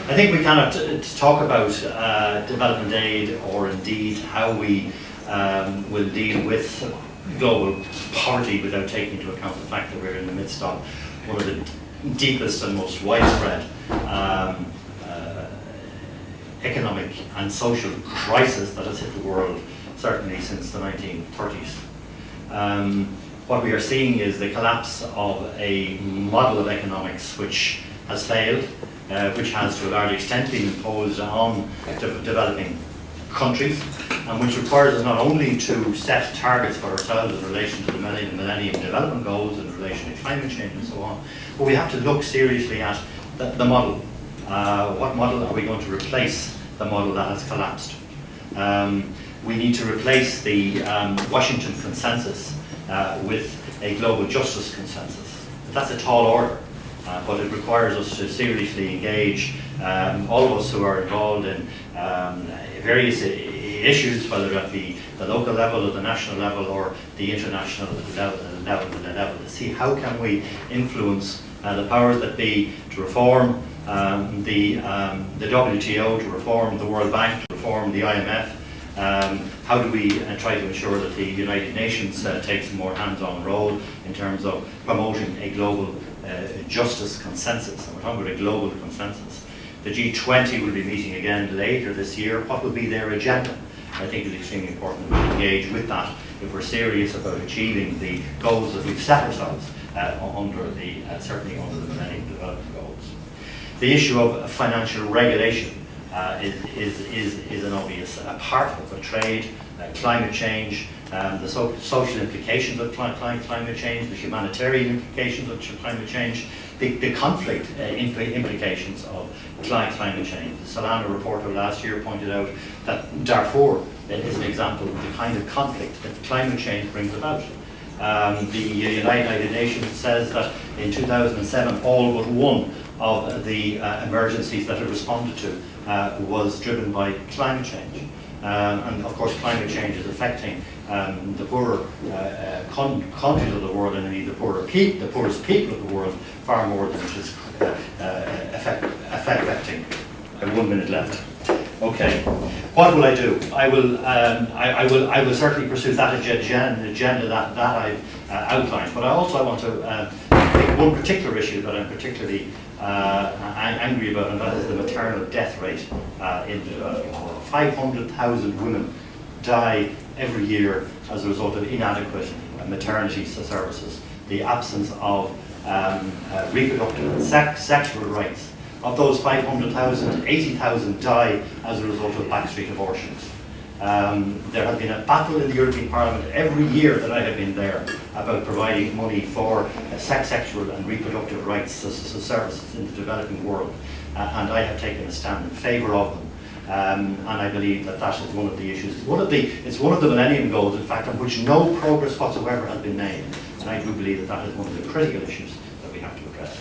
I think we cannot talk about development aid, or indeed how we will deal with global poverty, without taking into account the fact that we're in the midst of one of the deepest and most widespread economic and social crisis that has hit the world, certainly since the 1930s. What we are seeing is the collapse of a model of economics which has failed, which has to a large extent been imposed on developing countries, and which requires us not only to set targets for ourselves in relation to the Millennium Development Goals, in relation to climate change and so on, but we have to look seriously at the model. What model are we going to replace the model that has collapsed? We need to replace the Washington consensus with a global justice consensus. That's a tall order, but it requires us to seriously engage all of us who are involved in various issues, whether at the local level or the national level or the international level, to see how can we influence the powers that be to reform the WTO, to reform the World Bank, to reform the IMF. How do we try to ensure that the United Nations takes a more hands-on role in terms of promoting a global justice consensus? And we're talking about a global consensus. The G20 will be meeting again later this year. What will be their agenda? I think it's extremely important that we engage with that if we're serious about achieving the goals that we've set ourselves certainly under the Millennium Development Goals. The issue of financial regulation is an obvious part of it. Trade, climate change, the social implications of climate change, the humanitarian implications of climate change, the conflict implications of climate change. The Solana report of last year pointed out that Darfur is an example of the kind of conflict that climate change brings about. The United Nations says that in 2007 all but one of the emergencies that it responded to was driven by climate change. And of course climate change is affecting the poorer countries of the world, and indeed the poorest people of the world, far more than it is affecting. 1 minute left. Okay, what will I do? I will certainly pursue that agenda that I've outlined, but I also want to pick one particular issue that I'm particularly angry about, and that is the maternal death rate in the developing world. 500,000 women die every year as a result of inadequate maternity services, the absence of reproductive and sexual rights. Of those 500,000, 80,000 die as a result of backstreet abortions. There has been a battle in the European Parliament every year that I have been there about providing money for sexual and reproductive rights services in the developing world, and I have taken a stand in favour of them. And I believe that that is one of the issues. It's one of the Millennium Goals, in fact, on which no progress whatsoever has been made, and I do believe that that is one of the critical issues that we have to address.